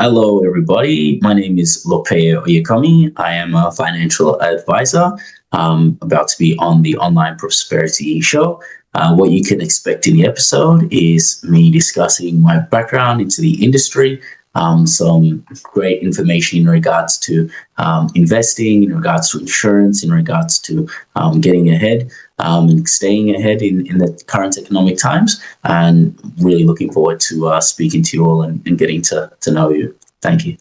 Hello, everybody. My name is Lopeye Oyekanmi. I am a financial advisor. About to be on the Online Prosperity Show. What you can expect in the episode is me discussing my background into the industry, some great information in regards to investing, in regards to insurance, in regards to getting ahead and staying ahead in the current economic times, and really looking forward to speaking to you all and getting to know you. Thank you.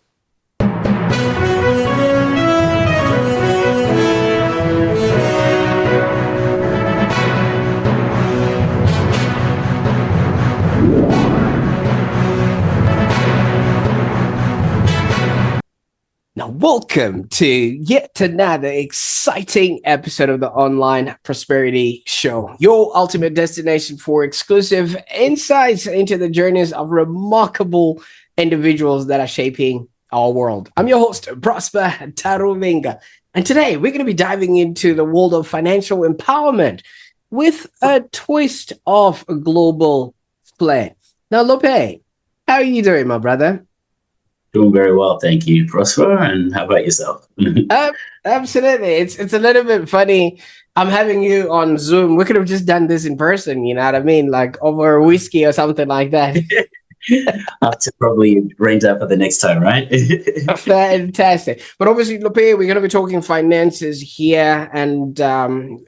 Now, welcome to yet another exciting episode of the Online Prosperity Show, your ultimate destination for exclusive insights into the journeys of remarkable individuals that are shaping our world. I'm your host, Prosper Taruvinga, and today we're going to be diving into the world of financial empowerment with a twist of a global flair. Now, Lopeye, how are you doing, my brother? Doing very well, thank you, Prosper. And how about yourself? Absolutely. It's a little bit funny. I'm having you on Zoom. We could have just done this in person, you know what I mean? Like over a whiskey or something like that. I'll have to probably arrange that for the next time, right? Fantastic. But obviously, Lopeye, we're going to be talking finances here. And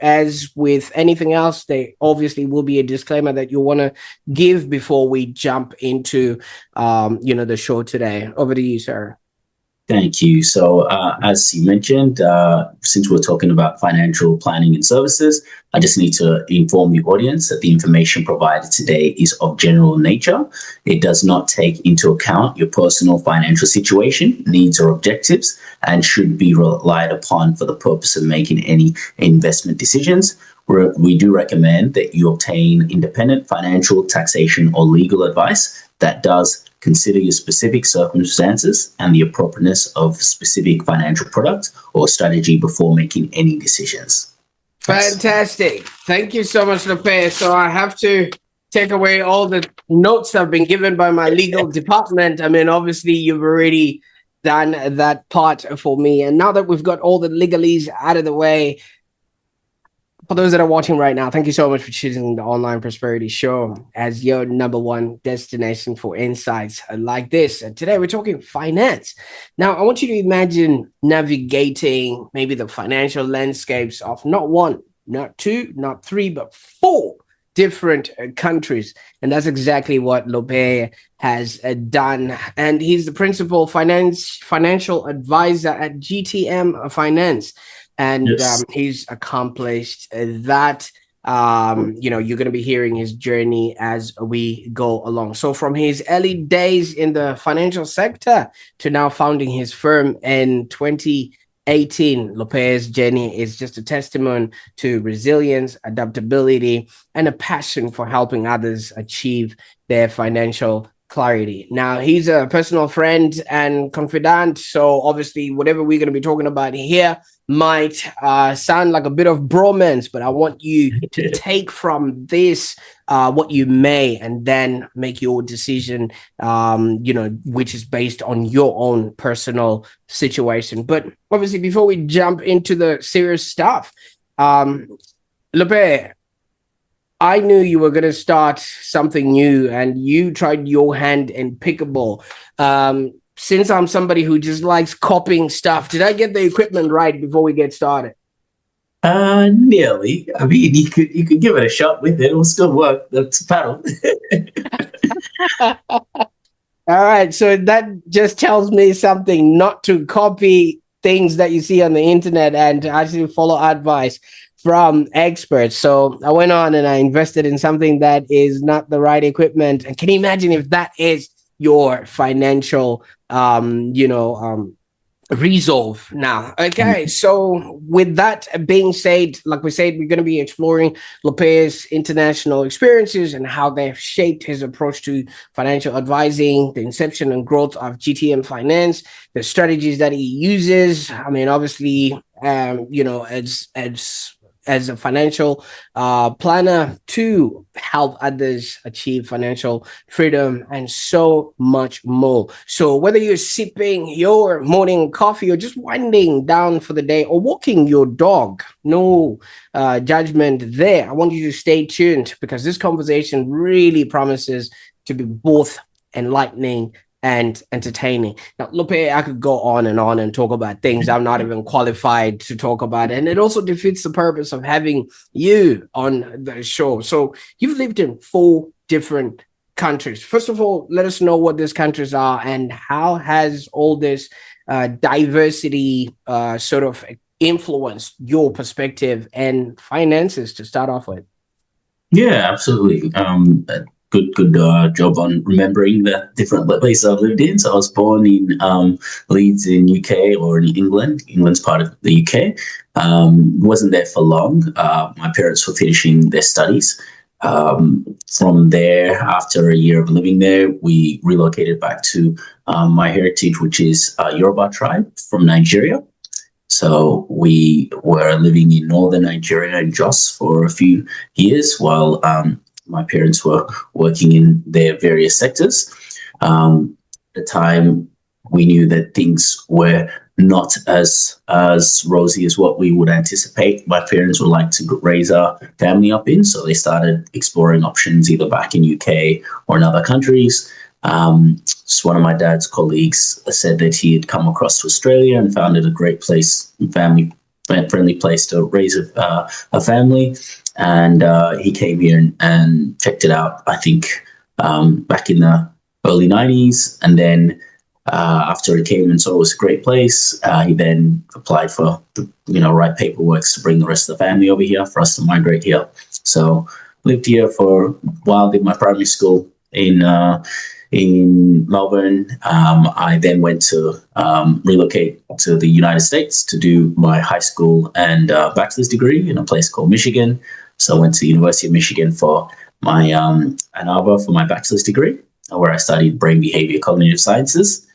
as with anything else, there obviously will be a disclaimer that you want to give before we jump into, the show today. Over to you, sir. Thank you. So, as you mentioned, since we're talking about financial planning and services, I just need to inform the audience that the information provided today is of general nature. It does not take into account your personal financial situation, needs, or objectives, and should be relied upon for the purpose of making any investment decisions. We do recommend that you obtain independent financial, taxation, or legal advice that does consider your specific circumstances and the appropriateness of specific financial product or strategy before making any decisions. Fantastic. Thank you so much, Lopeye. So I have to take away all the notes that have been given by my legal department. I mean, obviously, you've already done that part for me. And now that we've got all the legalese out of the way, for those that are watching right now, thank you so much for choosing the Online Prosperity Show as your number one destination for insights like this. And today we're talking finance. Now, I want you to imagine navigating maybe the financial landscapes of not one, not two, not three, but four different countries. And that's exactly what Lopeye has done. And he's the principal financial advisor at GTM Finance. And Yes. He's accomplished that. You're going to be hearing his journey as we go along. So from his early days in the financial sector to now founding his firm in 2018, Lopeye's journey is just a testament to resilience, adaptability, and a passion for helping others achieve their financial clarity. Now, he's a personal friend and confidant. So obviously, whatever we're going to be talking about here might sound like a bit of bromance, but I want you to take from this what you may, and then make your decision, which is based on your own personal situation. But obviously, before we jump into the serious stuff, Lopeye, I knew you were going to start something new, and you tried your hand in pickleball. Since I'm somebody who just likes copying stuff, did I get the equipment right before we get started? Nearly. I mean, you could give it a shot with it. It'll still work. That's paddle. All right. So that just tells me something, not to copy things that you see on the internet and to actually follow advice from experts. So I went on and I invested in something that is not the right equipment. And can you imagine if that is your financial, resolve now? Okay, so with that being said, like we said, we're going to be exploring Lopeye's international experiences and how they've shaped his approach to financial advising, the inception and growth of GTM Finance, the strategies that he uses. I mean, obviously, as a financial planner to help others achieve financial freedom and so much more. So whether you're sipping your morning coffee or just winding down for the day or walking your dog, no judgment there. I want you to stay tuned because this conversation really promises to be both enlightening and entertaining. Now, Lopeye, I could go on and talk about things I'm not even qualified to talk about. And it also defeats the purpose of having you on the show. So you've lived in 4 different countries. First of all, let us know what these countries are and how has all this diversity sort of influenced your perspective and finances to start off with? Yeah, absolutely. Good job on remembering the different places I've lived in. So I was born in Leeds in UK, or in England. England's part of the UK. Wasn't there for long. My parents were finishing their studies. From there, after a year of living there, we relocated back to my heritage, which is Yoruba tribe from Nigeria. So we were living in northern Nigeria in Jos for a few years while my parents were working in their various sectors. At the time, we knew that things were not as rosy as what we would anticipate my parents would like to raise our family up in. So they started exploring options either back in UK or in other countries. So one of my dad's colleagues said that he had come across to Australia and found it a great place, family-friendly place to raise a family. And he came here and checked it out, I think, back in the early 90s. And then after he came and saw it was a great place, he then applied for the right paperwork to bring the rest of the family over here for us to migrate here. So lived here for a while, did my primary school in Melbourne. I then went to relocate to the United States to do my high school and bachelor's degree in a place called Michigan. So I went to the University of Michigan for my Ann Arbor for my bachelor's degree, where I studied brain behavior cognitive sciences,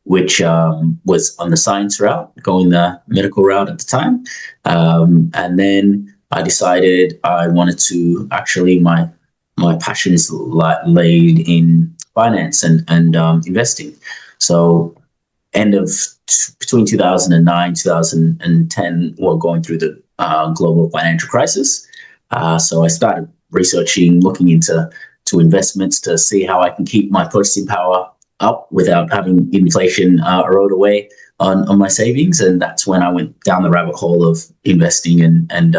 which was on the science route, going the medical route at the time. And then I decided I wanted to actually, my passions laid in finance and investing. So between 2009, 2010, we're going through the global financial crisis. So I started researching, looking into investments to see how I can keep my purchasing power up without having inflation erode away on my savings. And that's when I went down the rabbit hole of investing and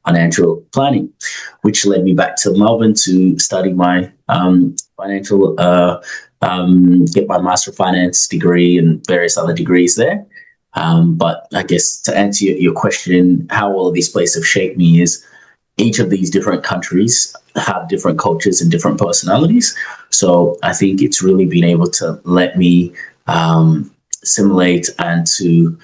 financial planning, which led me back to Melbourne to study my get my Master of Finance degree and various other degrees there. But I guess to answer your question, how all of these places have shaped me is each of these different countries have different cultures and different personalities. So I think it's really been able to let me assimilate and to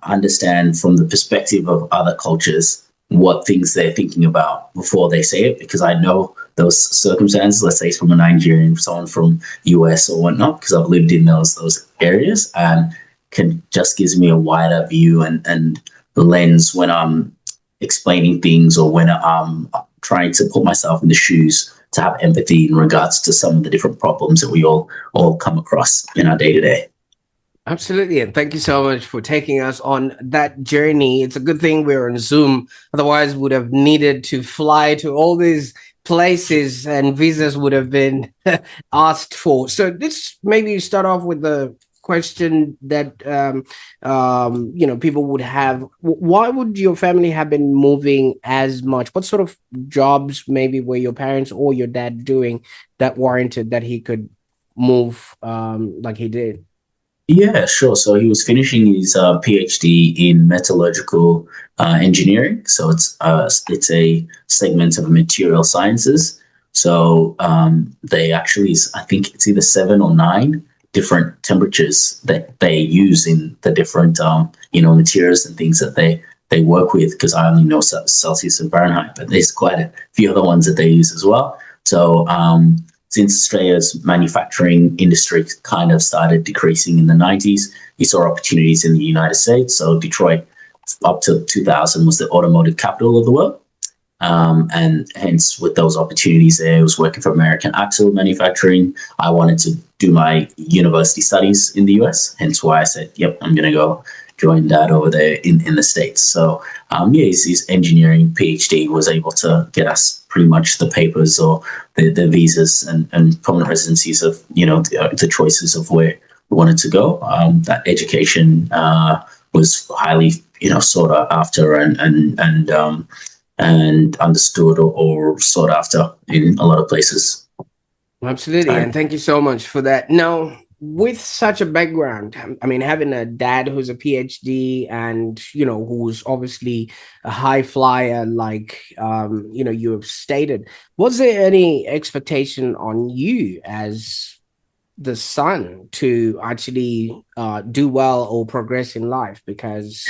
understand from the perspective of other cultures what things they're thinking about before they say it, because I know those circumstances, let's say from a Nigerian, someone from US or whatnot, because I've lived in those areas, and can just gives me a wider view and lens when I'm explaining things or when I'm trying to put myself in the shoes to have empathy in regards to some of the different problems that we all come across in our day-to-day. Absolutely. And thank you so much for taking us on that journey. It's a good thing we're on Zoom. Otherwise, would have needed to fly to all these places and visas would have been asked for. So let's maybe start off with the question that people would have. Why would your family have been moving as much? What sort of jobs maybe were your parents or your dad doing that warranted that he could move like he did? Yeah, sure. So he was finishing his PhD in metallurgical engineering. So it's a segment of material sciences. So they actually, I think it's either 7 or 9 different temperatures that they use in the different materials and things that they work with, because I only know Celsius and Fahrenheit, but there's quite a few other ones that they use as well. So since Australia's manufacturing industry kind of started decreasing in the 90s, he saw opportunities in the United States. So Detroit up to 2000 was the automotive capital of the world. And hence, with those opportunities there, I was working for American Axle Manufacturing. I wanted to do my university studies in the US, hence why I said, yep, I'm going to go join Dad over there in the States. So, his engineering PhD was able to get us pretty much the papers or the visas and permanent residencies of, the choices of where we wanted to go. That education was highly, sought after and understood or sought after in a lot of places. Absolutely. And thank you so much for that. Now, with such a background, I mean, having a dad who's a PhD and, who's obviously a high flyer, like, you have stated, was there any expectation on you as the son to actually do well or progress in life? Because,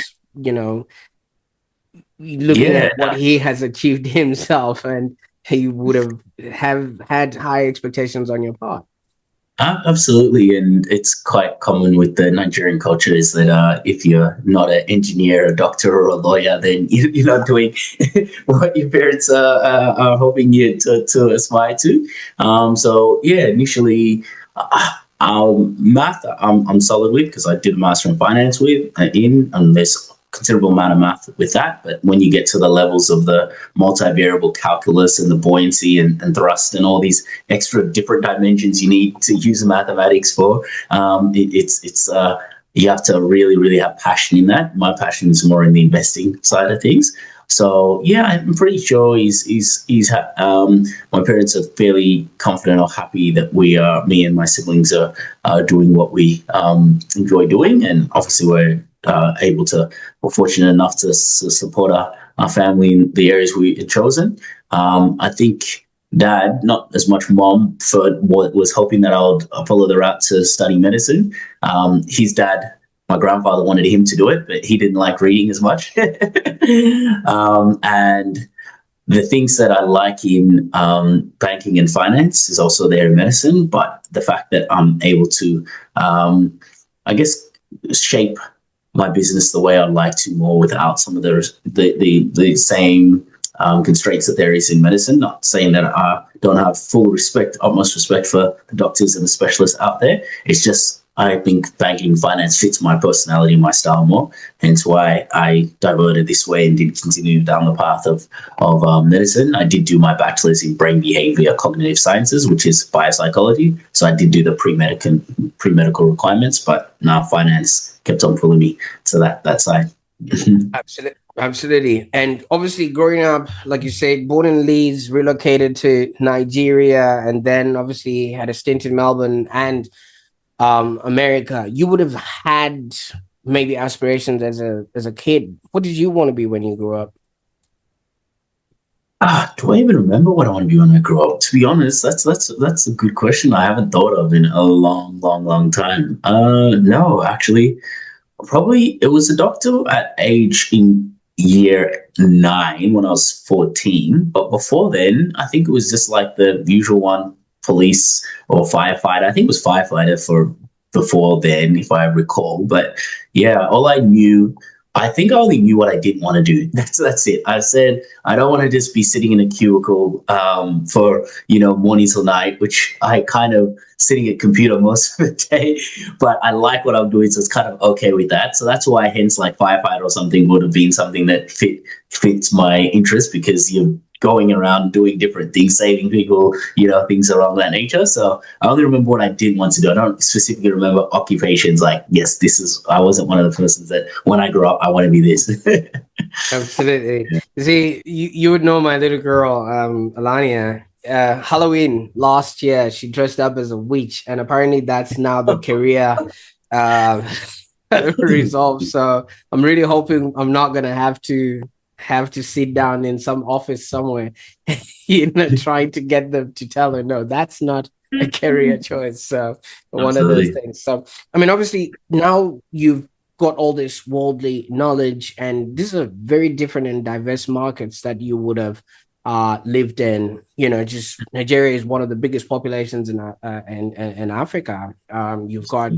looking at what he has achieved himself, and he would have had high expectations on your part. Absolutely, and it's quite common with the Nigerian culture is that if you're not an engineer, a doctor, or a lawyer, then you're not doing what your parents are hoping you to aspire to. Initially, math I'm solid with because I did a master in finance and there's considerable amount of math with that. But when you get to the levels of the multivariable calculus and the buoyancy and thrust and all these extra different dimensions you need to use mathematics for, it's you have to really, really have passion in that. My passion is more in the investing side of things. So I'm pretty sure my parents are fairly confident or happy that me and my siblings are doing what we enjoy doing, and obviously we're fortunate enough to support our family in the areas we had chosen. I think Dad, not as much Mom, was hoping that I would follow the route to study medicine. His dad, my grandfather, wanted him to do it, but he didn't like reading as much. And the things that I like in banking and finance is also there in medicine, but the fact that I'm able to, shape my business the way I'd like to more without some of the same constraints that there is in medicine. Not saying that I don't have utmost respect for the doctors and the specialists out there. It's just I think banking and finance fits my personality and my style more. Hence why I diverted this way and did continue down the path of medicine. I did do my bachelor's in brain behavior cognitive sciences, which is biopsychology. So I did do the pre-medical requirements, but now finance kept on pulling me to that side. Absolutely. And obviously growing up, like you said, born in Leeds, relocated to Nigeria, and then obviously had a stint in Melbourne and America. You would have had maybe aspirations as a kid. What did you want to be when you grew up? Do I even remember what I want to be when I grow up? To be honest, that's a good question I haven't thought of in a long time. No, actually, probably it was a doctor at age in year 9 when I was 14. But before then, I think it was just like the usual one, police or firefighter. I think it was firefighter for before then, if I recall. But I think I only knew what I didn't want to do. That's it. I said I don't want to just be sitting in a cubicle for morning till night, which I kind of sitting at a computer most of the day. But I like what I'm doing, so it's kind of okay with that. So that's why, hence, like firefighter or something would have been something that fits my interest, because you're going around doing different things, saving people, things around that nature. So I only remember what I didn't want to do. I don't specifically remember occupations like, yes, I wasn't one of the persons that when I grow up, I want to be this. Absolutely. Yeah. See, you would know my little girl, Alania. Halloween last year, she dressed up as a witch, and apparently that's now the career resolved. So I'm really hoping I'm not going to have to sit down in some office somewhere, trying to get them to tell her, no, that's not a career choice. So one of those things. So, I mean, obviously now you've got all this worldly knowledge, and these are very different and diverse markets that you would have lived in, just Nigeria is one of the biggest populations in Africa. You've got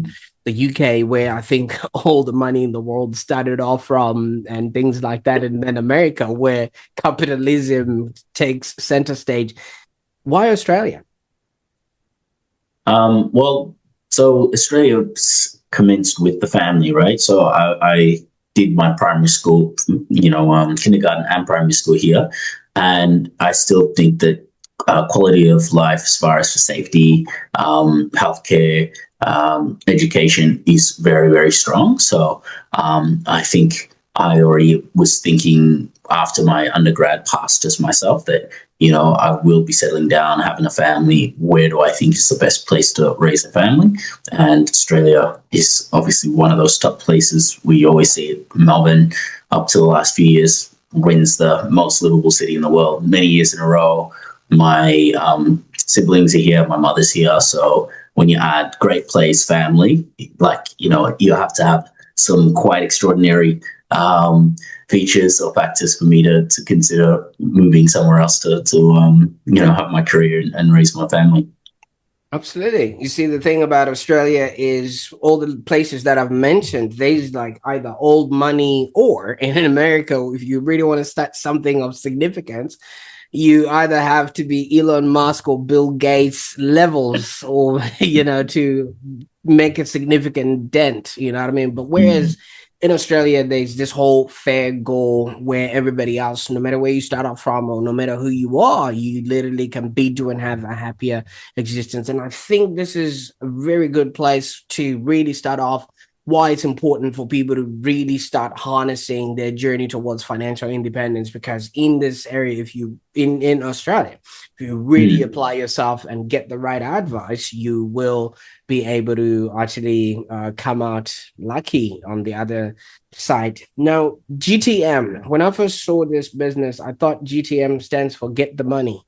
the UK, where I think all the money in the world started off from, and things like that, and then America, where capitalism takes center stage. Why Australia? Well, so Australia commenced with the family, right? So I did my primary school, kindergarten and primary school here, and I still think that quality of life, as far as for safety, healthcare, education, is very, very strong. So I think I already was thinking after my undergrad passed as myself that, I will be settling down, having a family. Where do I think is the best place to raise a family? And Australia is obviously one of those top places. We always see it. Melbourne, up to the last few years, wins the most livable city in the world many years in a row. My siblings are here, my mother's here. So when you add great place, family, you have to have some quite extraordinary features or factors for me to consider moving somewhere else to have my career and raise my family. Absolutely. You see, the thing about Australia is all the places that I've mentioned, there's like either old money, or in America, if you really want to start something of significance, you either have to be Elon Musk or Bill Gates levels, or, to make a significant dent, you know what I mean? But whereas in Australia, there's this whole fair goal where everybody else, no matter where you start off from or no matter who you are, you literally can be to and have a happier existence. And I think this is a very good place to really start off why it's important for people to really start harnessing their journey towards financial independence. Because in this area, if you in Australia, if you really apply yourself and get the right advice, you will be able to actually come out lucky on the other side. Now, GTM, when I first saw this business, I thought GTM stands for get the money.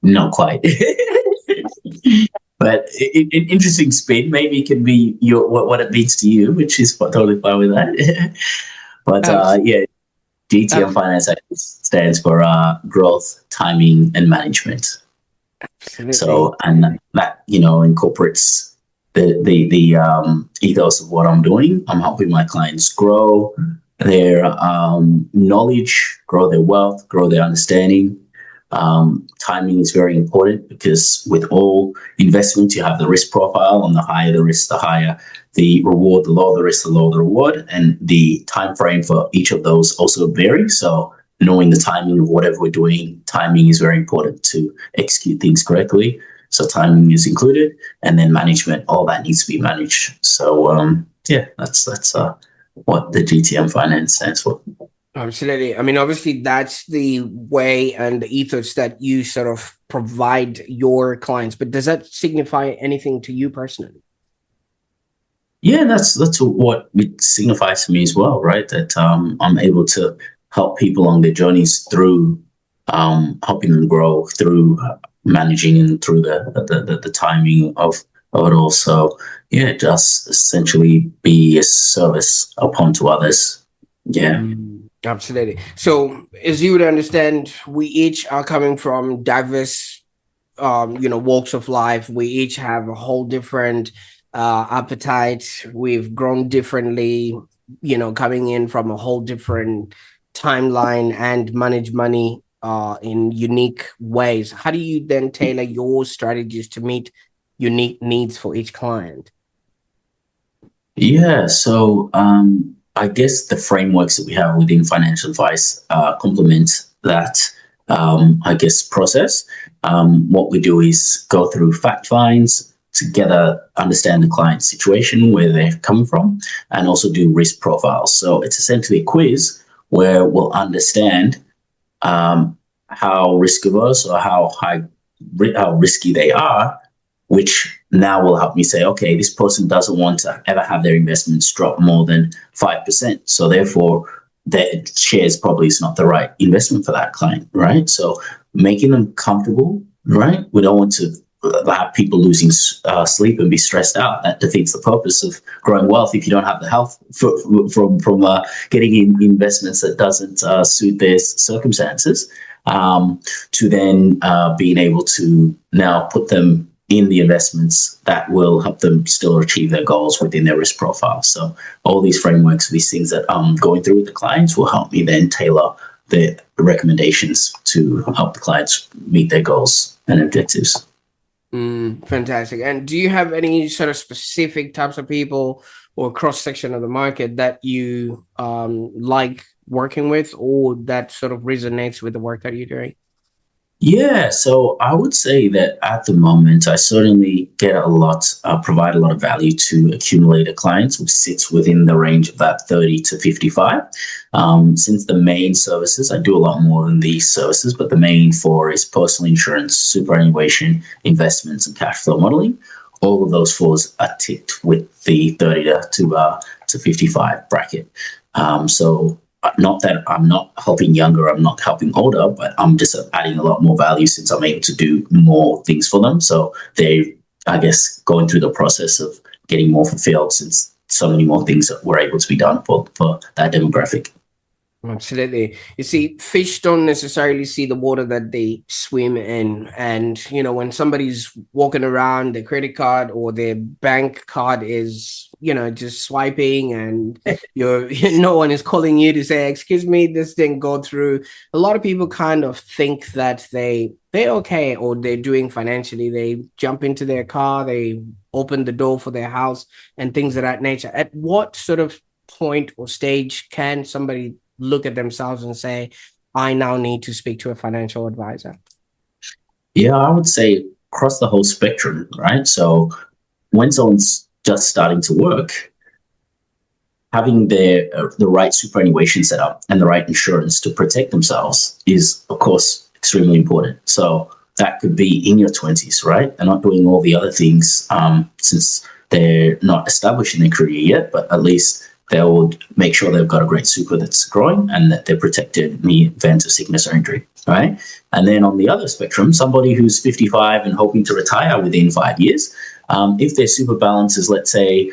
Not quite. But interesting spin. Maybe it can be what it means to you, which is totally fine with that. But GTM Finance stands for growth, timing, and management. Absolutely. So, and that incorporates the ethos of what I'm doing. I'm helping my clients grow their knowledge, grow their wealth, grow their understanding. Timing is very important, because with all investments, you have the risk profile, and the higher the risk, the higher the reward, the lower the risk, the lower the reward, and the time frame for each of those also vary. So knowing the timing of whatever we're doing, timing is very important to execute things correctly. So timing is included, and then management, all that needs to be managed. So that's what the GTM Finance stands for. Absolutely. I mean, obviously, that's the way and the ethos that you sort of provide your clients. But does that signify anything to you personally? Yeah, that's what it signifies to me as well, right? That I'm able to help people on their journeys through helping them grow, through managing, and through the timing of it all. So just essentially be a service upon to others. Yeah. Absolutely. So as you would understand, we each are coming from diverse, walks of life. We each have a whole different appetite. We've grown differently, coming in from a whole different timeline and manage money in unique ways. How do you then tailor your strategies to meet unique needs for each client? Yeah. So I guess the frameworks that we have within financial advice complement that, process. What we do is go through fact finds together, understand the client's situation, where they're coming from, and also do risk profiles. So it's essentially a quiz where we'll understand how risk averse or how risky they are, which now will help me say, okay, this person doesn't want to ever have their investments drop more than 5%. So therefore, their shares probably is not the right investment for that client, right? So making them comfortable, right? We don't want to have people losing sleep and be stressed out. That defeats the purpose of growing wealth if you don't have the health from getting in investments that doesn't suit their circumstances, to then being able to now put them in the investments that will help them still achieve their goals within their risk profile. So all these frameworks, these things that I'm going through with the clients will help me then tailor the recommendations to help the clients meet their goals and objectives. Fantastic. And do you have any sort of specific types of people or cross section of the market that you like working with, or that sort of resonates with the work that you're doing? Yeah, so I would say that at the moment, I certainly get provide a lot of value to accumulator clients, which sits within the range of that 30 to 55. Since the main services, I do a lot more than these services, but the main four is personal insurance, superannuation, investments, and cash flow modeling. All of those fours are ticked with the 30 to 55 bracket. So not that I'm not helping younger, I'm not helping older, but I'm just adding a lot more value since I'm able to do more things for them. So they, I guess, going through the process of getting more fulfilled since so many more things were able to be done for that demographic. Absolutely. You see, fish don't necessarily see the water that they swim in. And, when somebody's walking around, their credit card or their bank card is, just swiping, and no one is calling you to say, excuse me, this didn't go through. A lot of people kind of think that they're okay, or they're doing financially. They jump into their car, they open the door for their house and things of that nature. At what sort of point or stage can somebody look at themselves and say, I now need to speak to a financial advisor? Yeah, I would say across the whole spectrum, right? So when someone's just starting to work, having the right superannuation setup and the right insurance to protect themselves is, of course, extremely important. So that could be in your 20s, right? They're not doing all the other things since they're not established in their career yet, but at least they'll make sure they've got a great super that's growing and that they're protected in the event of sickness or injury, right? And then on the other spectrum, somebody who's 55 and hoping to retire within 5 years, if their super balance is, let's say,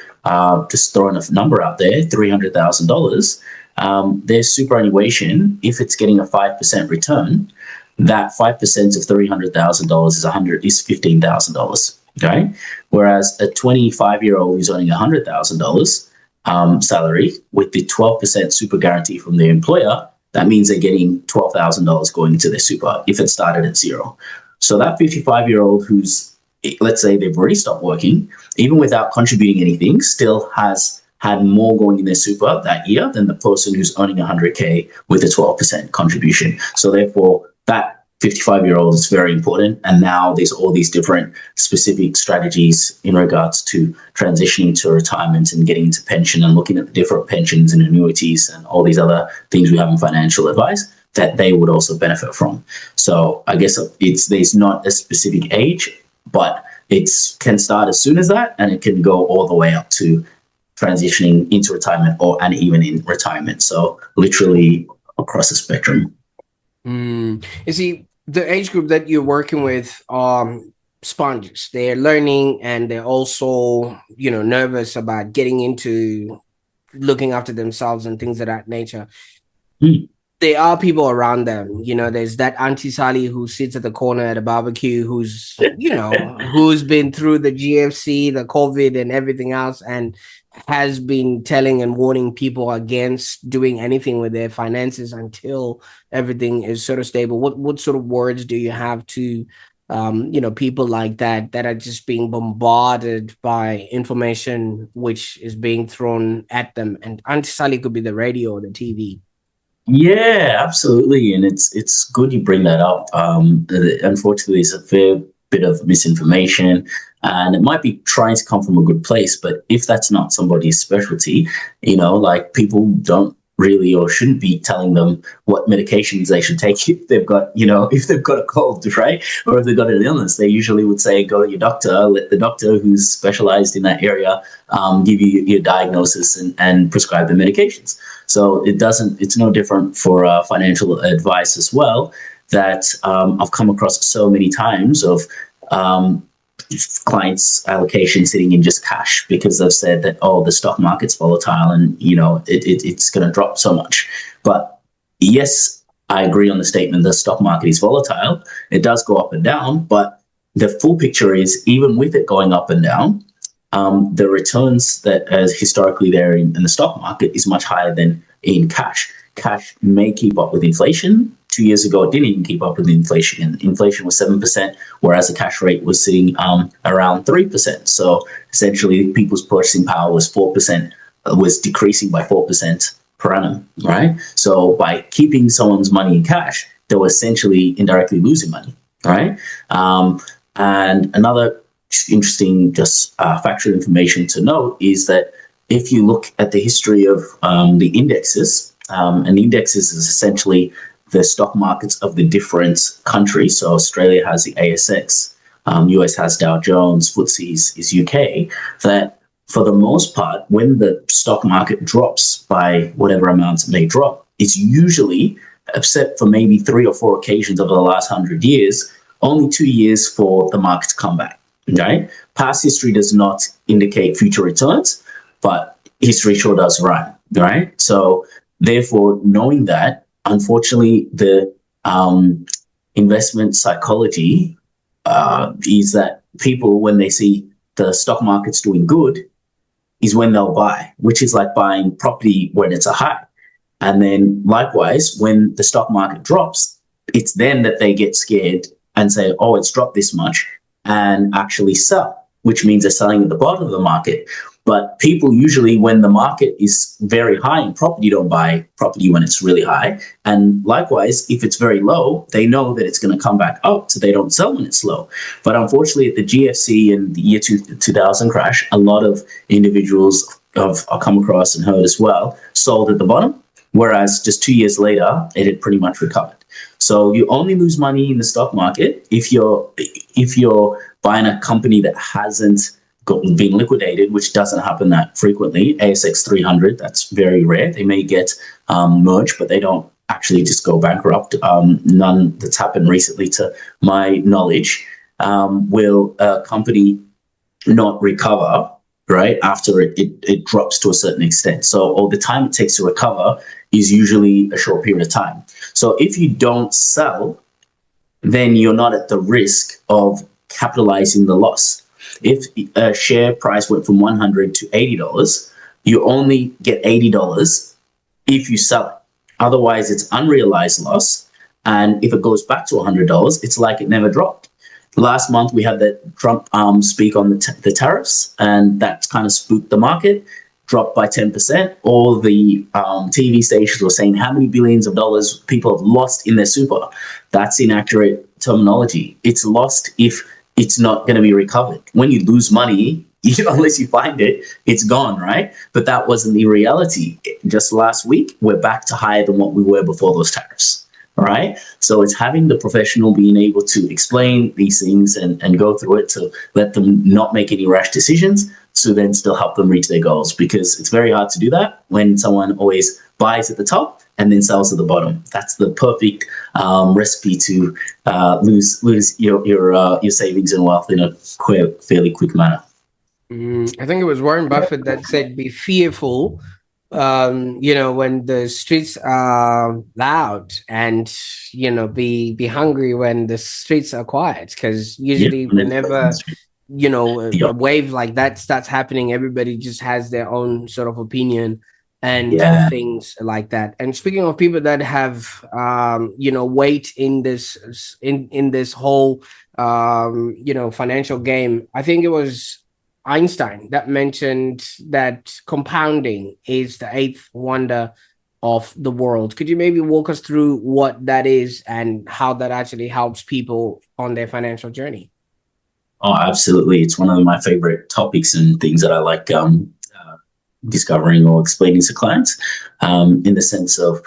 just throwing a number out there, $300,000, their superannuation, if it's getting a 5% return, that 5% of $300,000 is $15,000, okay? Whereas a 25-year-old who's earning $100,000 salary with the 12% super guarantee from their employer, that means they're getting $12,000 going into their super if it started at zero. So that 55-year-old who's, let's say they've already stopped working, even without contributing anything, still has had more going in their super that year than the person who's earning 100K with a 12% contribution. So therefore, that 55-year-old is very important. And now there's all these different specific strategies in regards to transitioning to retirement and getting into pension and looking at the different pensions and annuities and all these other things we have in financial advice that they would also benefit from. So I guess there's not a specific age, but it can start as soon as that, and it can go all the way up to transitioning into retirement and even in retirement. So literally across the spectrum. You see, the age group that you're working with are sponges. They're learning, and they're also, nervous about getting into looking after themselves and things of that nature. There are people around them. There's that Auntie Sally who sits at the corner at a barbecue who's, who's been through the GFC, the COVID and everything else, and has been telling and warning people against doing anything with their finances until everything is sort of stable. What sort of words do you have to, people like that are just being bombarded by information which is being thrown at them? And Auntie Sally could be the radio or the TV. Yeah, absolutely. And it's good you bring that up. Unfortunately, there's a fair bit of misinformation, and it might be trying to come from a good place, but if that's not somebody's specialty, like people don't really or shouldn't be telling them what medications they should take if they've got, if they've got a cold, right? Or if they've got an illness. They usually would say, go to your doctor, let the doctor who's specialized in that area give you your diagnosis and prescribe the medications. So it's no different for financial advice as well, that I've come across so many times of clients' allocation sitting in just cash because they've said that, oh, the stock market's volatile and, it's going to drop so much. But yes, I agree on the statement the stock market is volatile. It does go up and down, but the full picture is even with it going up and down, the returns that as historically there in the stock market is much higher than in cash. Cash may keep up with inflation. 2 years ago, it didn't even keep up with inflation. And inflation was 7%, whereas the cash rate was sitting around 3%. So essentially, people's purchasing power was 4%, was decreasing by 4% per annum, right? So by keeping someone's money in cash, they were essentially indirectly losing money, right? And another interesting just factual information to note is that if you look at the history of the indexes, and the indexes is essentially the stock markets of the different countries. So Australia has the ASX, US has Dow Jones, FTSE is UK, that for the most part, when the stock market drops by whatever amounts it may drop, it's usually, except for maybe 3 or 4 occasions over the last 100 years, only 2 years for the market to come back, right? Past history does not indicate future returns, but history sure does run, right? So therefore, knowing that, unfortunately, the investment psychology is that people, when they see the stock market's doing good, is when they'll buy, which is like buying property when it's a high. And then likewise, when the stock market drops, it's then that they get scared and say, oh, it's dropped this much, and actually sell, which means they're selling at the bottom of the market. But people usually, when the market is very high in property, don't buy property when it's really high. And likewise, if it's very low, they know that it's going to come back up, so they don't sell when it's low. But unfortunately, at the GFC and the year 2000 crash, a lot of individuals I've come across and heard as well sold at the bottom, whereas just 2 years later, it had pretty much recovered. So you only lose money in the stock market if you're buying a company that hasn't being liquidated, which doesn't happen that frequently. ASX 300, that's very rare. They may get merged, but they don't actually just go bankrupt. None that's happened recently, to my knowledge. Will a company not recover, right, after it drops to a certain extent? So all the time it takes to recover is usually a short period of time. So if you don't sell, then you're not at the risk of capitalizing the loss. If a share price went from $100 to $80, you only get $80 if you sell it. Otherwise, it's unrealized loss. And if it goes back to $100, it's like it never dropped. Last month, we had that Trump speak on the tariffs, and that kind of spooked the market, dropped by 10%. All the TV stations were saying how many billions of dollars people have lost in their super. That's inaccurate terminology. It's lost if it's not going to be recovered. When you lose money, unless you find it, it's gone, right? But that wasn't the reality. Just last week, we're back to higher than what we were before those tariffs, right? So it's having the professional being able to explain these things and go through it to let them not make any rash decisions, to then still help them reach their goals, because it's very hard to do that when someone always buys at the top and then sells at the bottom. That's the perfect recipe to lose your savings and wealth in a fairly quick manner. I think it was Warren Buffett that said, "Be fearful, when the streets are loud, and be hungry when the streets are quiet." Because usually, whenever a wave like that starts happening, everybody just has their own sort of opinion and things like that. And speaking of people that have weight in this whole financial game, I think it was Einstein that mentioned that compounding is the eighth wonder of the world. Could you maybe walk us through what that is and how that actually helps people on their financial journey? Oh, absolutely. It's one of my favorite topics and things that I like discovering or explaining to clients, in the sense of,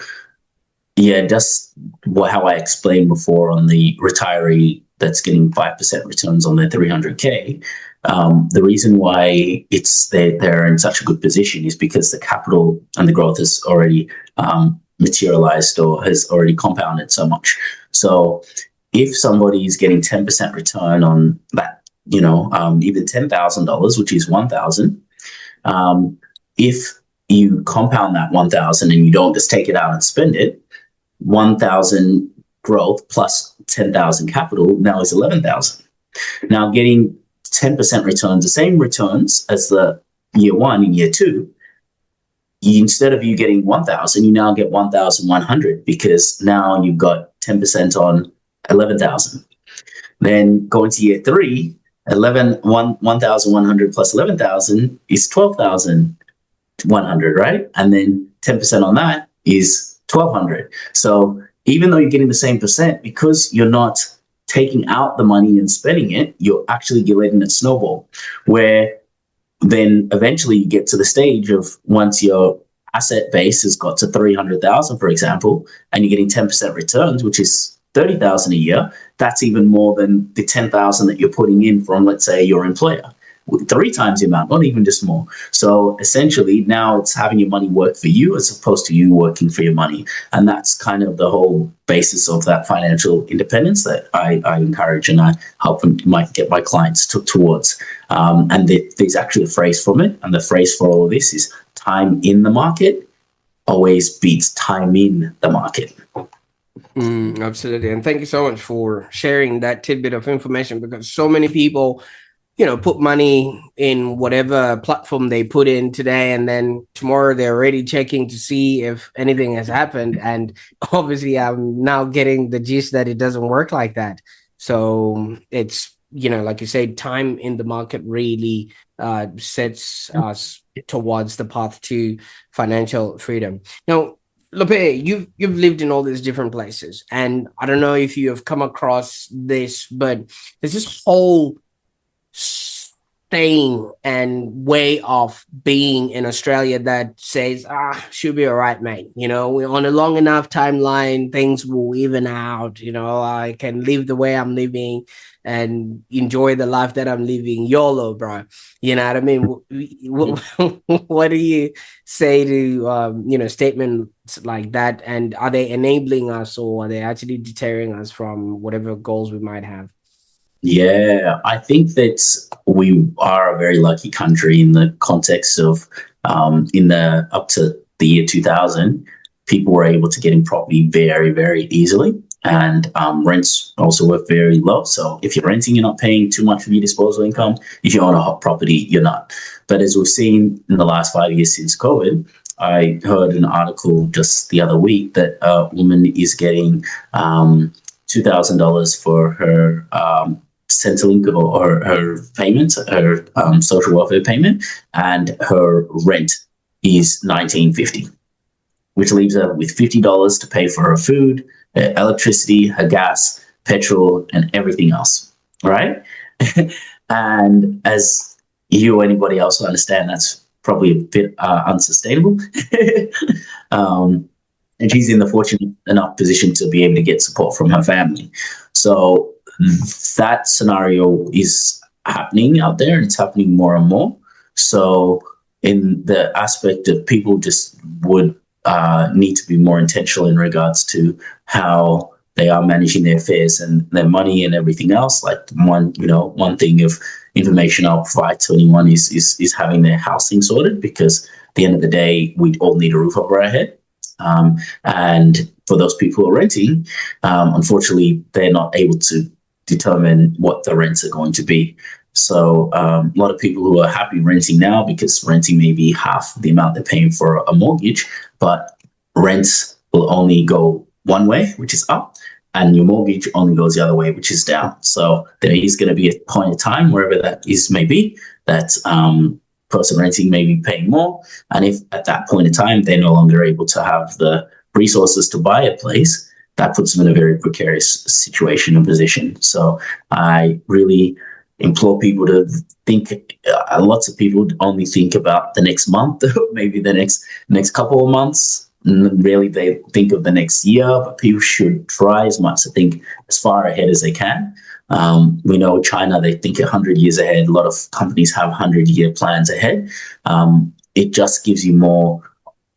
just how I explained before on the retiree that's getting 5% returns on their 300K. The reason why they're in such a good position is because the capital and the growth has already materialized or has already compounded so much. So if somebody is getting 10% return on that even $10,000, which is 1,000. If you compound that 1,000 and you don't just take it out and spend it, 1,000 growth plus 10,000 capital now is 11,000. Now getting 10% returns, the same returns as the year one and year two, instead of you getting 1,000, you now get 1,100 because now you've got 10% on 11,000. Then going to year three, 1,100 plus 11,000 is 12,100, right? And then 10% on that is 1,200. So even though you're getting the same percent, because you're not taking out the money and spending it, you're actually letting it snowball, where then eventually you get to the stage of once your asset base has got to 300,000, for example, and you're getting 10% returns, which is 30,000 a year. That's even more than the 10,000 that you're putting in from, let's say, your employer. 3 times the amount, not even just more. So essentially now it's having your money work for you as opposed to you working for your money. And that's kind of the whole basis of that financial independence that I encourage and I help and might get my clients towards. And there's actually a phrase from it. And the phrase for all of this is time in the market always beats time in the market. Absolutely. And thank you so much for sharing that tidbit of information, because so many people put money in whatever platform they put in today, and then tomorrow they're already checking to see if anything has happened. And obviously I'm now getting the gist that it doesn't work like that. So it's, like you said, time in the market really sets us towards the path to financial freedom. Now, Lopeye, you've lived in all these different places, and I don't know if you have come across this, but there's this whole saying and way of being in Australia that says, should be all right, mate. We're on a long enough timeline, things will even out. I can live the way I'm living and enjoy the life that I'm living. YOLO, bro. You know what I mean? What do you say to, statements like that? And are they enabling us, or are they actually deterring us from whatever goals we might have? Yeah, I think that we are a very lucky country in the context of in the up to the year 2000, people were able to get in property very, very easily. And rents also were very low. So if you're renting, you're not paying too much of your disposable income. If you own a hot property, you're not. But as we've seen in the last 5 years since COVID, I heard an article just the other week that a woman is getting $2,000 for her Centrelink or her payment, her social welfare payment, and her rent is $1,950, which leaves her with $50 to pay for her food, her electricity, her gas, petrol, and everything else, right? And as you or anybody else will understand, that's probably a bit unsustainable. And she's in the fortunate enough position to be able to get support from her family. So that scenario is happening out there, and it's happening more and more. So in the aspect of people just would need to be more intentional in regards to how they are managing their affairs and their money and everything else. Like one thing of information I'll provide to anyone is having their housing sorted, because at the end of the day, we all need a roof over our head. And for those people who are renting, unfortunately, they're not able to determine what the rents are going to be. So a lot of people who are happy renting now, because renting may be half the amount they're paying for a mortgage, but rents will only go one way, which is up, and your mortgage only goes the other way, which is down. So there is going to be a point in time, wherever that is may be, that person renting may be paying more. And if at that point in time they're no longer able to have the resources to buy a place, that puts them in a very precarious situation and position. So I really implore people to think, lots of people only think about the next month, maybe the next couple of months. And really, they think of the next year, but people should try as much to think as far ahead as they can. We know China, they think 100 years ahead. A lot of companies have 100-year plans ahead. It just gives you more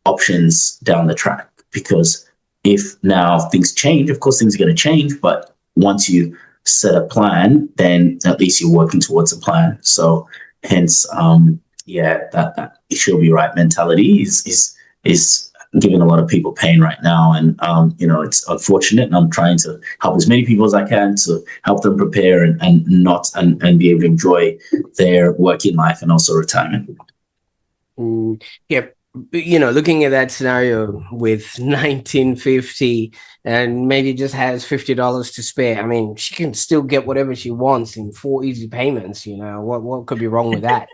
options down the track, because if now things change, of course, things are going to change. But once you set a plan, then at least you're working towards a plan. So hence, that it should be right mentality is giving a lot of people pain right now. And, it's unfortunate. And I'm trying to help as many people as I can to help them prepare and be able to enjoy their working life and also retirement. Yeah. Looking at that scenario with 1950 and maybe just has $50 to spare, I mean, she can still get whatever she wants in 4 easy payments. What could be wrong with that?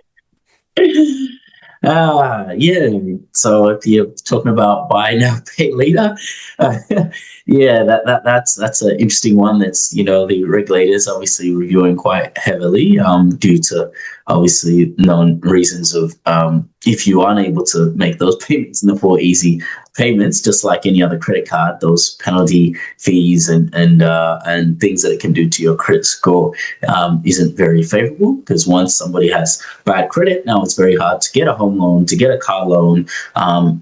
Yeah. So if you're talking about buy now, pay later, that's an interesting one. That's the regulators obviously reviewing quite heavily, due to obviously known reasons of if you aren't able to make those payments in the 4 easy payments, just like any other credit card, those penalty fees and things that it can do to your credit score isn't very favorable, because once somebody has bad credit, now it's very hard to get a home loan, to get a car loan,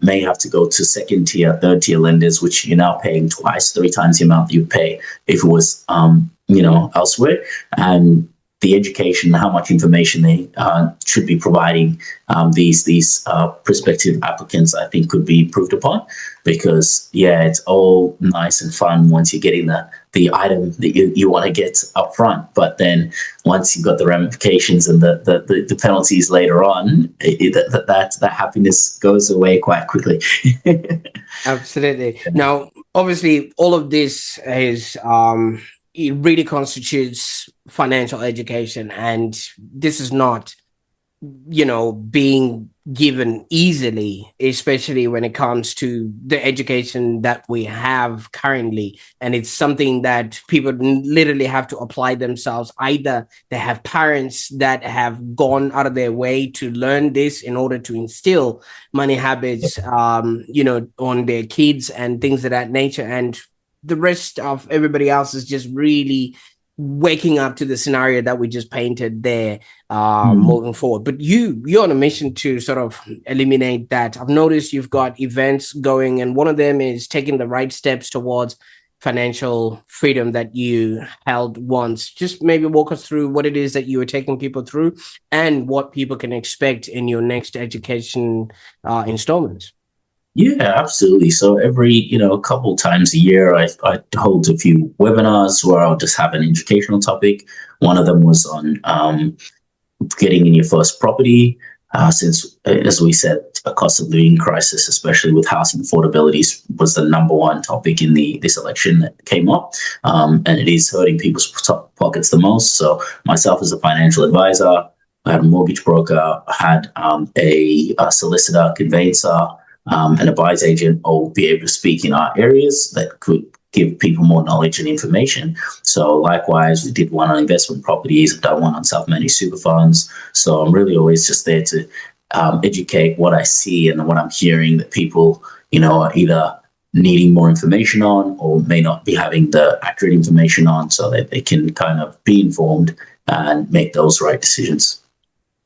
may have to go to second tier, third tier lenders, which you're now paying twice, 3 times the amount that you pay if it was elsewhere. And the education, how much information they should be providing these prospective applicants, I think could be improved upon, because it's all nice and fun once you're getting the item that you want to get up front, but then once you've got the ramifications and the penalties later on, that happiness goes away quite quickly. Absolutely. Now, obviously, all of this is it really constitutes financial education, and this is not being given easily, especially when it comes to the education that we have currently. And it's something that people literally have to apply themselves. Either they have parents that have gone out of their way to learn this in order to instill money habits on their kids and things of that nature, and the rest of everybody else is just really waking up to the scenario that we just painted there, moving forward. But you're on a mission to sort of eliminate that. I've noticed you've got events going, and one of them is taking the right steps towards financial freedom that you held once. Just maybe walk us through what it is that you are taking people through and what people can expect in your next education installments. Yeah, absolutely. So every, couple times a year, I hold a few webinars where I'll just have an educational topic. One of them was on getting in your first property, since, as we said, a cost of living crisis, especially with housing affordability, was the number one topic in this election that came up, and it is hurting people's pockets the most. So myself as a financial advisor, I had a mortgage broker, I had a solicitor, conveyancer, an advice agent, or be able to speak in our areas that could give people more knowledge and information. So likewise, we did one on investment properties, I've done one on self-managed super funds. So I'm really always just there to educate what I see and what I'm hearing that people, are either needing more information on or may not be having the accurate information on, so that they can kind of be informed and make those right decisions.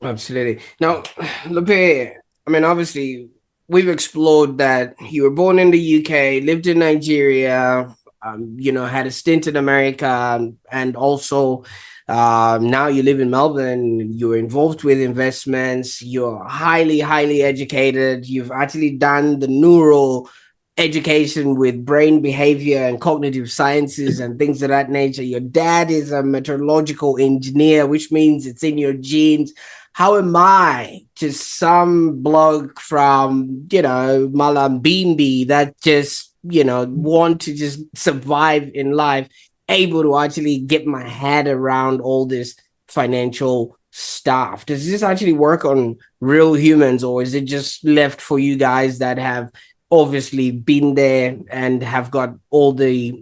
Absolutely. Now, Lopeye, I mean, obviously, we've explored that you were born in the UK, lived in Nigeria, had a stint in America, and also now you live in Melbourne. You're involved with investments. You're highly, highly educated. You've actually done the neural education with brain behavior and cognitive sciences and things of that nature. Your dad is a meteorological engineer, which means it's in your genes. How am I, just some bloke from, Malambimbi that just, want to just survive in life, able to actually get my head around all this financial stuff? Does this actually work on real humans, or is it just left for you guys that have obviously been there and have got all the,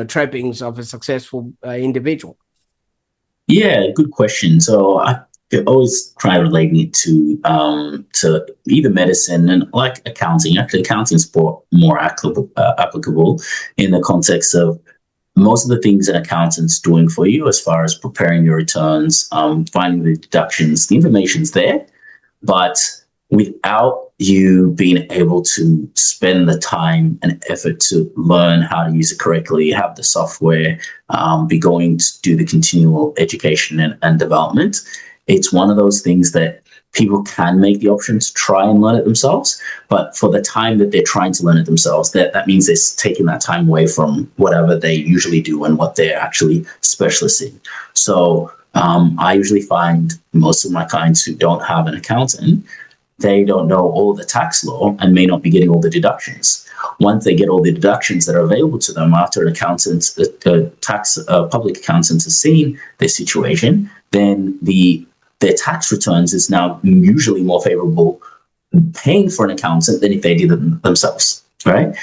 trappings of a successful individual? Yeah, good question. So I always try to relate it to either medicine and like accounting. Actually, accounting is more applicable in the context of most of the things an accountant's doing for you, as far as preparing your returns, finding the deductions. The information's there, but without you being able to spend the time and effort to learn how to use it correctly, have the software, be going to do the continual education and development. It's one of those things that people can make the option to try and learn it themselves, but for the time that they're trying to learn it themselves, that means it's taking that time away from whatever they usually do and what they're actually specialists in. So I usually find most of my clients who don't have an accountant, they don't know all the tax law and may not be getting all the deductions. Once they get all the deductions that are available to them after an accountant, public accountant has seen their situation, then their tax returns is now usually more favorable paying for an accountant than if they did it themselves, right?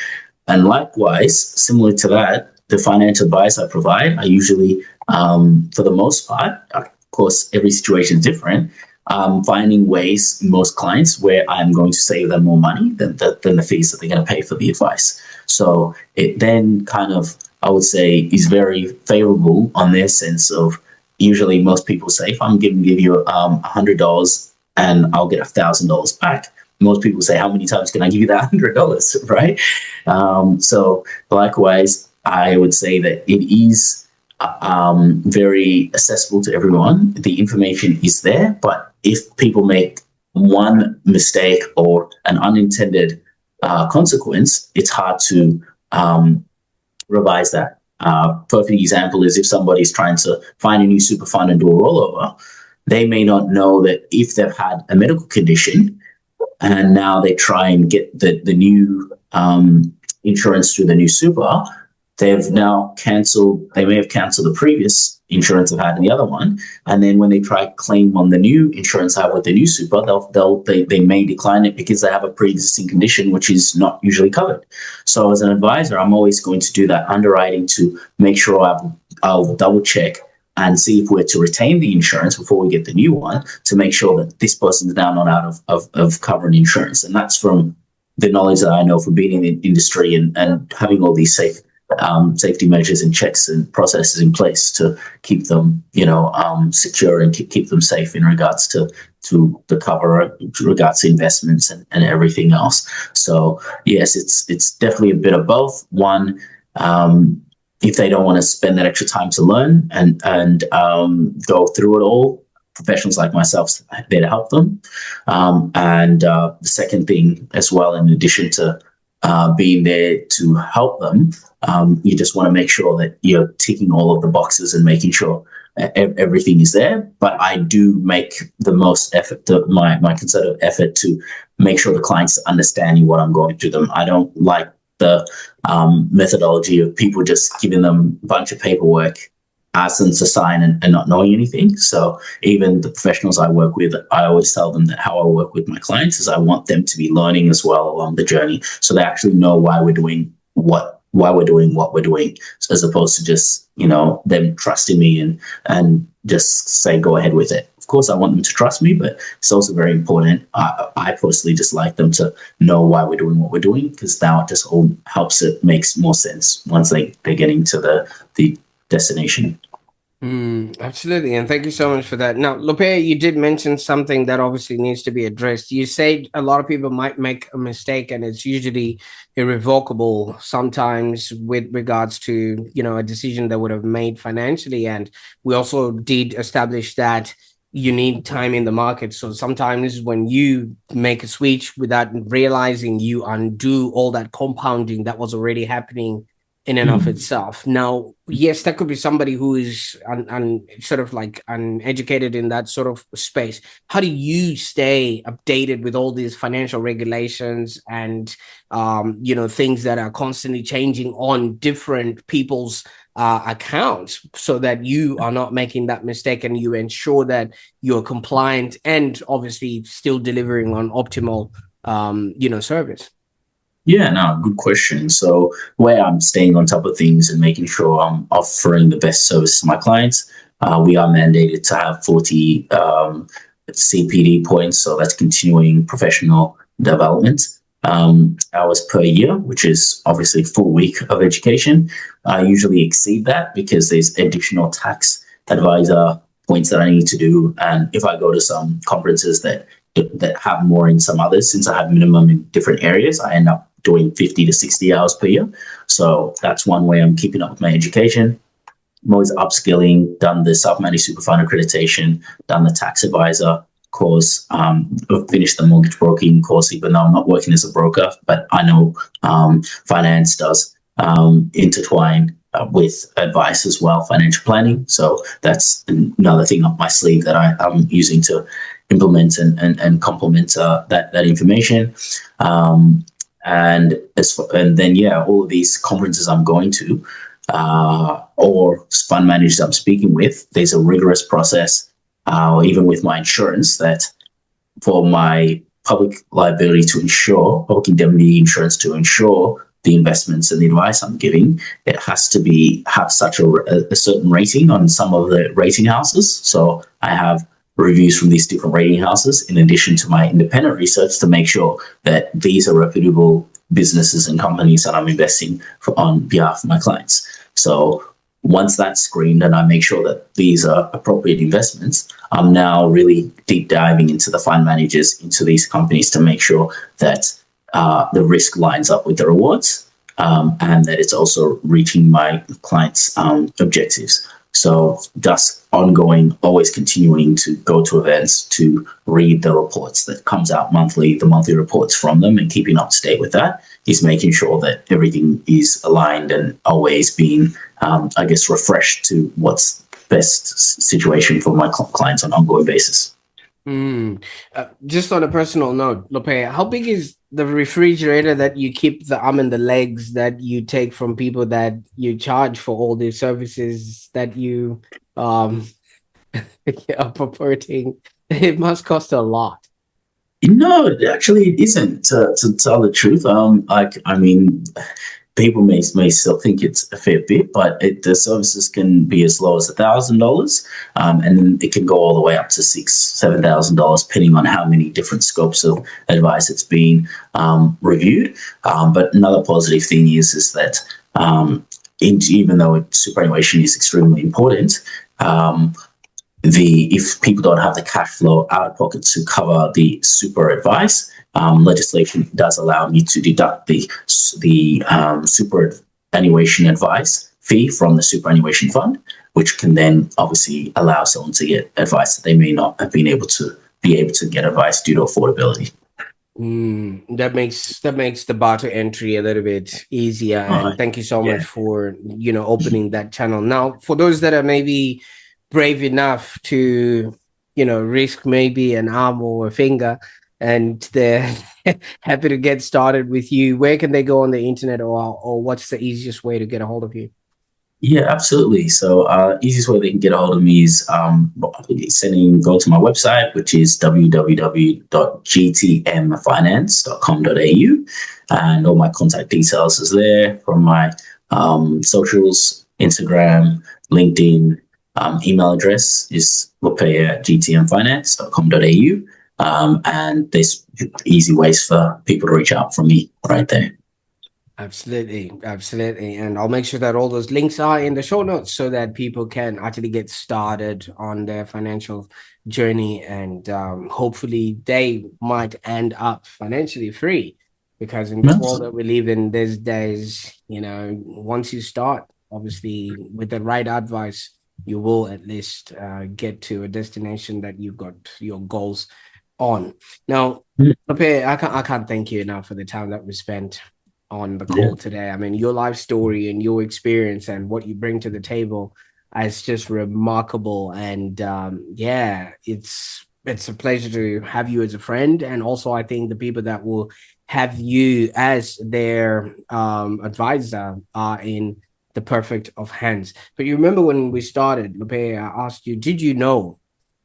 And likewise, similar to that, the financial advice I provide, I usually, for the most part, of course, every situation is different, finding ways, most clients, where I'm going to save them more money than the fees that they're going to pay for the advice. So it then kind of, I would say, is very favorable on their sense of, usually most people say, if I'm going to give you $100 and I'll get $1,000 back, most people say, how many times can I give you that $100, right? So likewise, I would say that it is very accessible to everyone. The information is there, but if people make one mistake or an unintended consequence, it's hard to revise that. Perfect example is if somebody's trying to find a new super fund and do a rollover, they may not know that if they've had a medical condition and now they try and get the new insurance through the new super, they've now they may have cancelled the previous insurance they've had in the other one. And then when they try to claim on the new insurance they have with the new super, they may decline it because they have a pre-existing condition, which is not usually covered. So as an advisor, I'm always going to do that underwriting to make sure I'll double check and see if we're to retain the insurance before we get the new one, to make sure that this person's now not out of covering insurance. And that's from the knowledge that I know from being in the industry and having all these safety measures and checks and processes in place to keep them, secure and keep them safe in regards to the cover, regards to investments and everything else. So yes, it's definitely a bit of both. One, if they don't want to spend that extra time to learn and go through it all, professionals like myself are there to help them. And the second thing as well, in addition to being there to help them, you just want to make sure that you're ticking all of the boxes and making sure everything is there. But I do make the most effort, my concerted effort, to make sure the clients are understanding what I'm going through them. I don't like the methodology of people just giving them a bunch of paperwork, ask them to sign and not knowing anything. So even the professionals I work with, I always tell them that how I work with my clients is I want them to be learning as well along the journey, so they actually know why we're doing what we're doing, as opposed to just, them trusting me and just say, go ahead with it. Of course, I want them to trust me, but it's also very important. I personally just like them to know why we're doing what we're doing, because now it just all helps, it makes more sense once they're getting to the destination. Absolutely. And thank you so much for that. Now, Lopeye, you did mention something that obviously needs to be addressed. You said a lot of people might make a mistake and it's usually irrevocable sometimes with regards to, a decision that would have made financially. And we also did establish that you need time in the market. So sometimes when you make a switch without realizing, you undo all that compounding that was already happening in and of itself. Now, yes, that could be somebody who is sort of like uneducated in that sort of space. How do you stay updated with all these financial regulations and, things that are constantly changing on different people's accounts, so that you are not making that mistake and you ensure that you're compliant and obviously still delivering on optimal, service? Yeah, no, good question. So where I'm staying on top of things and making sure I'm offering the best service to my clients, we are mandated to have 40 CPD points. So that's continuing professional development hours per year, which is obviously a full week of education. I usually exceed that because there's additional tax advisor points that I need to do. And if I go to some conferences that that have more in some others. Since I have minimum in different areas, I end up doing 50 to 60 hours per year. So that's one way I'm keeping up with my education. I'm always upskilling, done the self-managed super fund accreditation, done the tax advisor course, I've finished the mortgage broking course, even though I'm not working as a broker, but I know finance does intertwine with advice as well, financial planning. So that's another thing up my sleeve that I'm using to implement and complement that information. And then all of these conferences I'm going to, or fund managers I'm speaking with, there's a rigorous process, even with my insurance, that for my public liability to ensure, public indemnity insurance to ensure the investments and the advice I'm giving, it has to have such a certain rating on some of the rating houses. So I have reviews from these different rating houses in addition to my independent research to make sure that these are reputable businesses and companies that I'm investing on behalf of my clients. So once that's screened and I make sure that these are appropriate investments, I'm now really deep diving into the fund managers, into these companies to make sure that the risk lines up with the rewards, and that it's also reaching my clients' objectives. So just ongoing, always continuing to go to events, to read the reports that comes out monthly, the monthly reports from them, and keeping up to date with that is making sure that everything is aligned and always being, refreshed to what's best situation for my clients on an ongoing basis. Just on a personal note, Lopeye, how big is the refrigerator that you keep the arm and the legs that you take from people that you charge for all the services that you are purporting? It must cost a lot. No, actually, it isn't. To tell the truth, people may still think it's a fair bit, but the services can be as low as $1,000, and then it can go all the way up to $7,000, depending on how many different scopes of advice it's being reviewed. But another positive thing is that even though superannuation is extremely important, if people don't have the cash flow out of pocket to cover the super advice, legislation does allow you to deduct the superannuation advice fee from the superannuation fund, which can then obviously allow someone to get advice that they may not have been able to get advice due to affordability. That makes the bar to entry a little bit easier. And thank you so much for opening that channel. Now, for those that are maybe brave enough to risk maybe an arm or a finger, and they're happy to get started with you, where can they go on the internet, or what's the easiest way to get a hold of you? Yeah, absolutely. So easiest way they can get a hold of me is go to my website, which is www.gtmfinance.com.au, and all my contact details is there from my socials, Instagram, LinkedIn. Email address is lopeye@gtmfinance.com.au, and there's easy ways for people to reach out from me right there. Absolutely. And I'll make sure that all those links are in the show notes so that people can actually get started on their financial journey, and hopefully they might end up financially free, because in this world that we live in these days, once you start, obviously with the right advice, you will at least get to a destination that you've got your goals on. Now, Lopeye, I can't thank you enough for the time that we spent on the call today. I mean, your life story and your experience and what you bring to the table is just remarkable. And it's a pleasure to have you as a friend. And also, I think the people that will have you as their advisor are in the perfect of hands. But you remember when we started, Lopeye, I asked you, did you know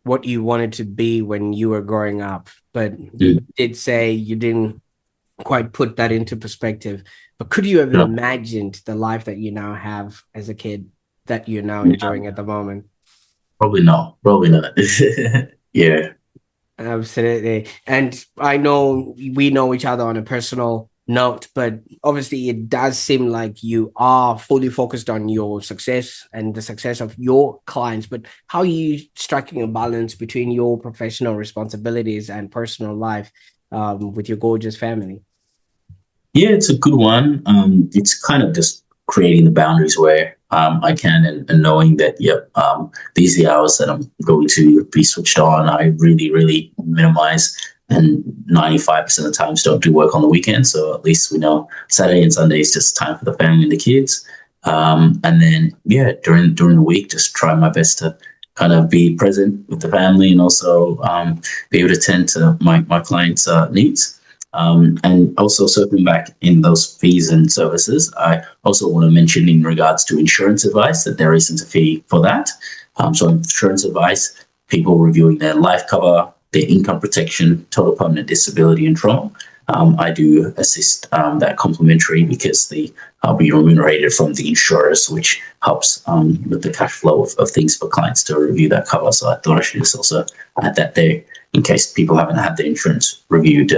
what you wanted to be when you were growing up? But you did say you didn't quite put that into perspective. But could you have imagined the life that you now have as a kid that you're now enjoying at the moment? Probably not. Yeah. Absolutely. And I know we know each other on a personal note, but obviously it does seem like you are fully focused on your success and the success of your clients. But how are you striking a balance between your professional responsibilities and personal life with your gorgeous family? Yeah, it's a good one. It's kind of just creating the boundaries where I can, and knowing that, yep, these are the hours that I'm going to be switched on. I really, really minimize, and 95% of the times don't do work on the weekend. So at least we know Saturday and Sunday is just time for the family and the kids. And then, yeah, during the week, just try my best to kind of be present with the family, and also be able to tend to my clients' needs. And also circling back in those fees and services, I also want to mention in regards to insurance advice that there isn't a fee for that. So insurance advice, people reviewing their life cover, their income protection, total permanent disability and trauma. I do assist that complimentary, because I'll be remunerated from the insurers, which helps with the cash flow of things for clients to review that cover. So I thought I should just also add that there, in case people haven't had their insurance reviewed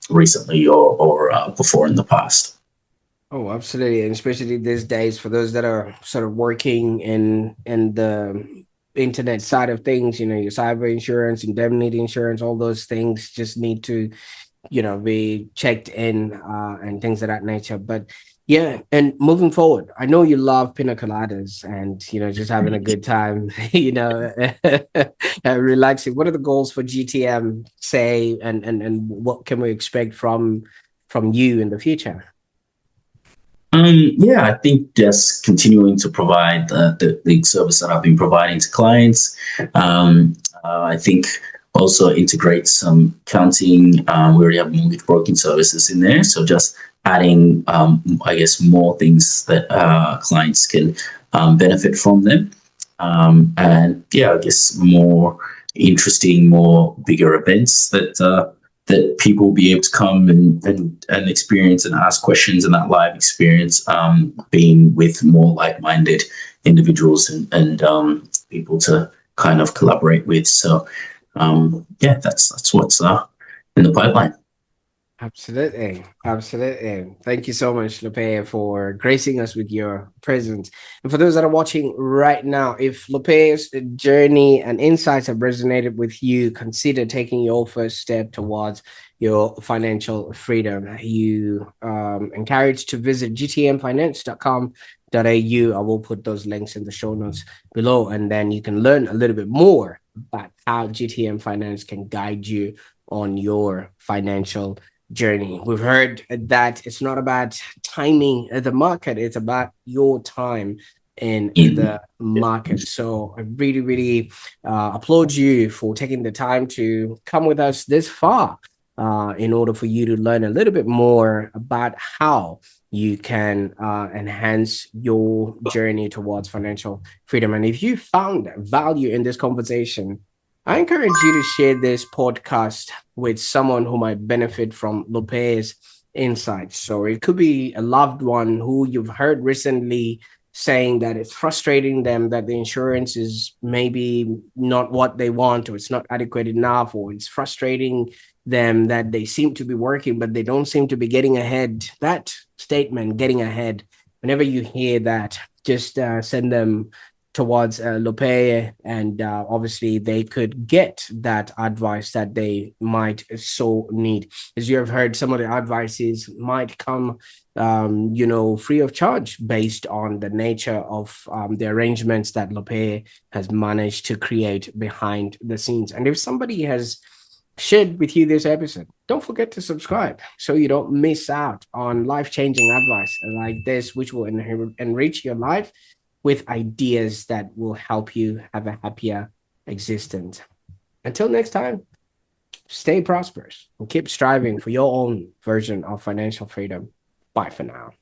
recently, or before in the past. Oh, absolutely. And especially these days, for those that are sort of working in the internet side of things, your cyber insurance, indemnity insurance, all those things just need to be checked in and things of that nature. But yeah, and moving forward, I know you love pina coladas and just having a good time, relaxing. What are the goals for GTM, say, and what can we expect from you in the future? Yeah, I think just continuing to provide the service that I've been providing to clients. I think also integrate some accounting. We already have mortgage broking services in there, so just adding, I guess, more things that clients can benefit from them. And yeah, I guess more interesting, more bigger events that people will be able to come and experience and ask questions, and that live experience, being with more like-minded individuals, and people to kind of collaborate with. So yeah, that's what's in the pipeline. Absolutely. Absolutely. Thank you so much, Lopeye, for gracing us with your presence. And for those that are watching right now, if Lopeye's journey and insights have resonated with you, consider taking your first step towards your financial freedom. You encouraged to visit gtmfinance.com.au. I will put those links in the show notes below, and then you can learn a little bit more about how GTM Finance can guide you on your financial journey. We've heard that it's not about timing the market, it's about your time in Mhm. the market. So I really, really applaud you for taking the time to come with us this far in order for you to learn a little bit more about how you can enhance your journey towards financial freedom. And if you found value in this conversation, I encourage you to share this podcast with someone who might benefit from Lope's insights. So it could be a loved one who you've heard recently saying that it's frustrating them that the insurance is maybe not what they want, or it's not adequate enough, or it's frustrating them that they seem to be working but they don't seem to be getting ahead. That statement, getting ahead, whenever you hear that, just send them towards Lopeye, and obviously they could get that advice that they might so need. As you have heard, some of the advices might come, free of charge, based on the nature of the arrangements that Lopeye has managed to create behind the scenes. And if somebody has shared with you this episode, don't forget to subscribe so you don't miss out on life-changing advice like this, which will enrich your life with ideas that will help you have a happier existence. Until next time, stay prosperous and keep striving for your own version of financial freedom. Bye for now.